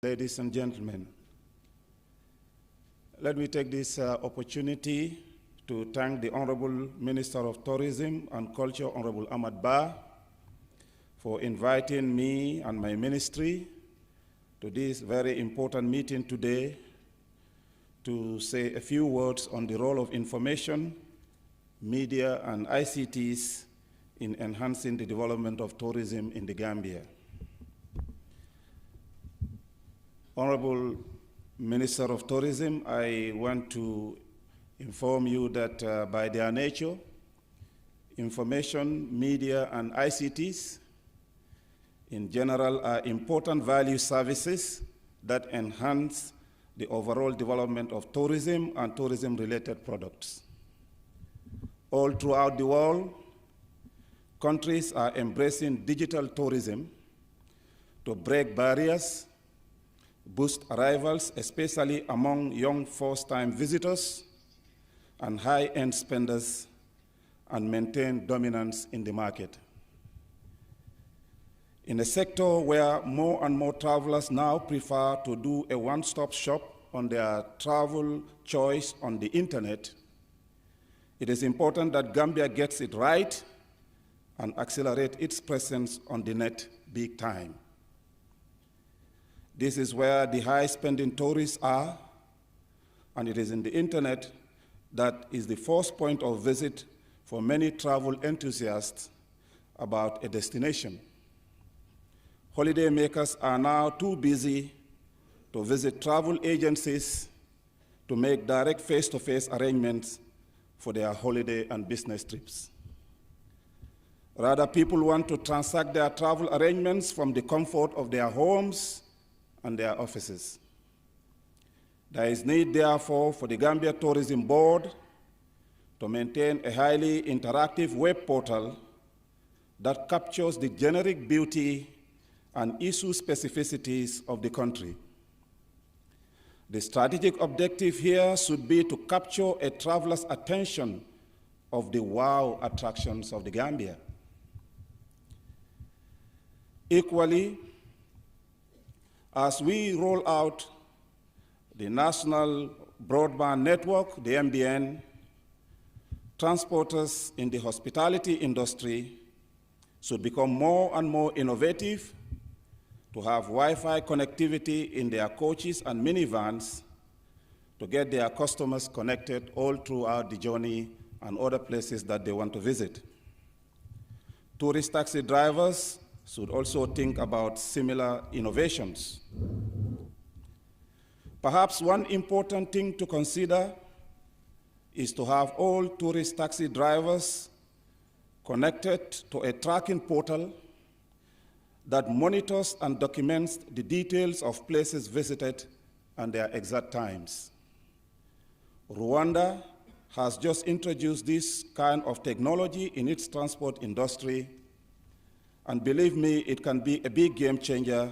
Ladies and gentlemen, let me take this opportunity to thank the Honorable Minister of Tourism and Culture, Honorable Ahmad Ba, for inviting me and my ministry to this very important meeting today to say a few words on the role of information, media, and ICTs in enhancing the development of tourism in the Gambia. Honorable Minister of Tourism, I want to inform you that by their nature, information, media, and ICTs in general are important value services that enhance the overall development of tourism and tourism-related products. All throughout the world, countries are embracing digital tourism to break barriers, boost arrivals, especially among young first-time visitors and high-end spenders, and maintain dominance in the market. In a sector where more and more travelers now prefer to do a one-stop shop on their travel choice on the internet, it is important that Gambia gets it right and accelerate its presence on the net big time. This is where the high-spending tourists are, and it is in the internet that is the first point of visit for many travel enthusiasts about a destination. Holiday makers are now too busy to visit travel agencies to make direct face-to-face arrangements for their holiday and business trips. Rather, people want to transact their travel arrangements from the comfort of their homes and their offices. There is need, therefore, for the Gambia Tourism Board to maintain a highly interactive web portal that captures the generic beauty and issue specificities of the country. The strategic objective here should be to capture a traveler's attention of the wow attractions of the Gambia. Equally, as we roll out the National Broadband Network, the NBN, transporters in the hospitality industry should become more and more innovative to have Wi-Fi connectivity in their coaches and minivans to get their customers connected all throughout the journey and other places that they want to visit. Tourist taxi drivers should also think about similar innovations. Perhaps one important thing to consider is to have all tourist taxi drivers connected to a tracking portal that monitors and documents the details of places visited and their exact times. Rwanda has just introduced this kind of technology in its transport industry, and believe me, it can be a big game changer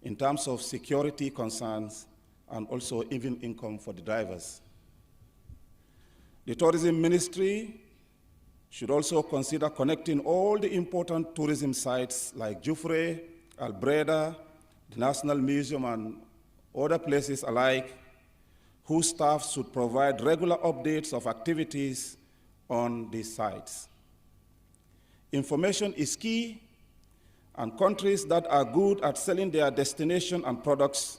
in terms of security concerns and also even income for the drivers. The Tourism Ministry should also consider connecting all the important tourism sites like Jufre, Albreda, the National Museum, and other places alike, whose staff should provide regular updates of activities on these sites. Information is key, and countries that are good at selling their destination and products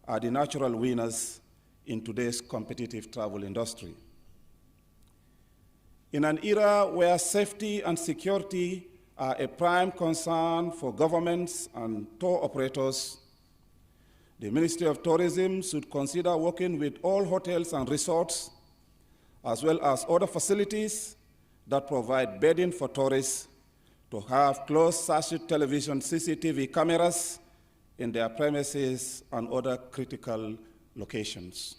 are the natural winners in today's competitive travel industry. In an era where safety and security are a prime concern for governments and tour operators, the Ministry of Tourism should consider working with all hotels and resorts, as well as other facilities that provide bedding for tourists, to have closed-circuit television CCTV cameras in their premises and other critical locations.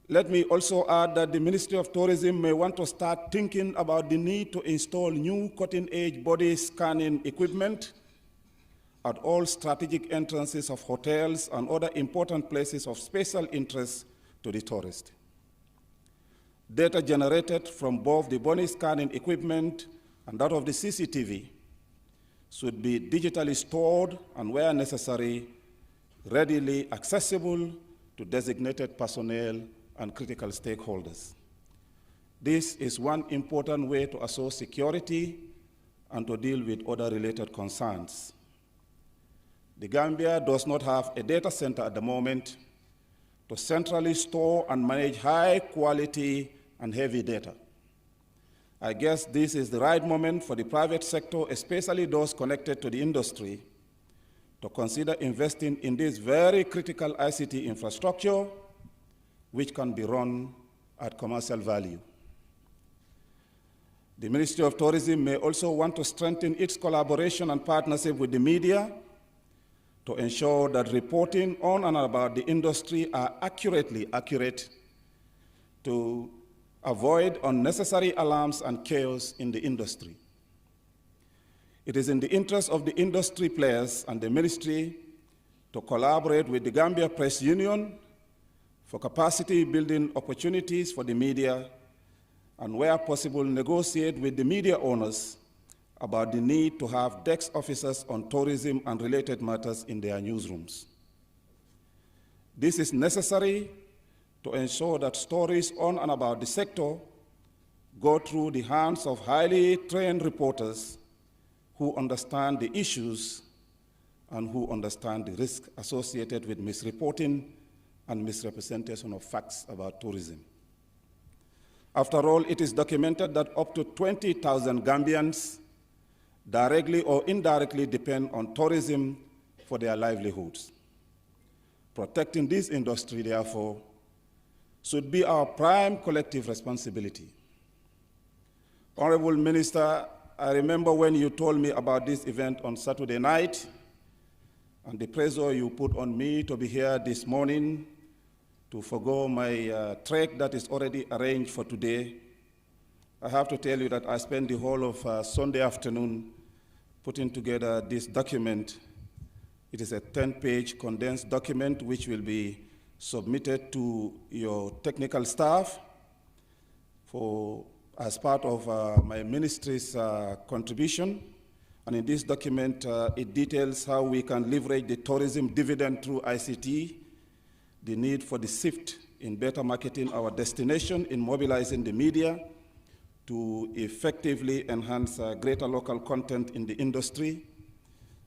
Let me also add that the Ministry of Tourism may want to start thinking about the need to install new cutting-edge body scanning equipment at all strategic entrances of hotels and other important places of special interest to the tourist. Data generated from both the body scanning equipment and that of the CCTV should be digitally stored and, where necessary, readily accessible to designated personnel and critical stakeholders. This is one important way to assure security and to deal with other related concerns. The Gambia does not have a data center at the moment to centrally store and manage high quality and heavy data. I guess this is the right moment for the private sector, especially those connected to the industry, to consider investing in this very critical ICT infrastructure, which can be run at commercial value. The Ministry of Tourism may also want to strengthen its collaboration and partnership with the media to ensure that reporting on and about the industry are accurate to avoid unnecessary alarms and chaos in the industry. It is in the interest of the industry players and the ministry to collaborate with the Gambia Press Union for capacity building opportunities for the media, and where possible, negotiate with the media owners about the need to have desk officers on tourism and related matters in their newsrooms. This is necessary to ensure that stories on and about the sector go through the hands of highly trained reporters who understand the issues and who understand the risk associated with misreporting and misrepresentation of facts about tourism. After all, it is documented that up to 20,000 Gambians directly or indirectly depend on tourism for their livelihoods. Protecting this industry, therefore, should be our prime collective responsibility. Honorable Minister, I remember when you told me about this event on Saturday night and the pressure you put on me to be here this morning to forgo my trek that is already arranged for today. I have to tell you that I spent the whole of Sunday afternoon putting together this document. It is a 10-page condensed document which will be submitted to your technical staff as part of my ministry's contribution. And in this document, it details how we can leverage the tourism dividend through ICT, the need for the shift in better marketing our destination, in mobilizing the media to effectively enhance greater local content in the industry,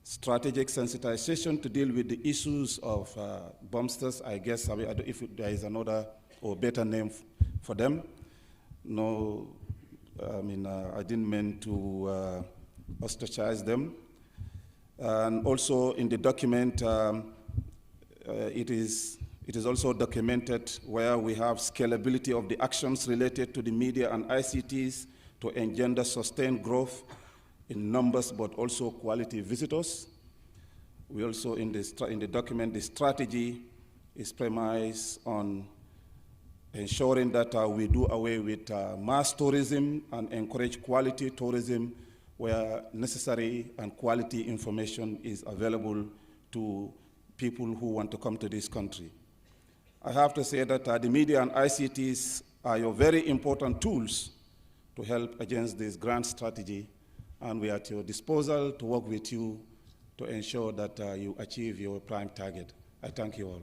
strategic sensitization to deal with the issues of bumpsters, I guess, if there is another or better name for them. No, I didn't mean to ostracize them. And also in the document, it is also documented where we have scalability of the actions related to the media and ICTs to engender sustained growth in numbers, but also quality visitors. We also, in the document, the strategy is premised on ensuring that we do away with mass tourism and encourage quality tourism where necessary and quality information is available to people who want to come to this country. I have to say that the media and ICTs are your very important tools to help against this grand strategy, and we are at your disposal to work with you to ensure that you achieve your prime target. I thank you all.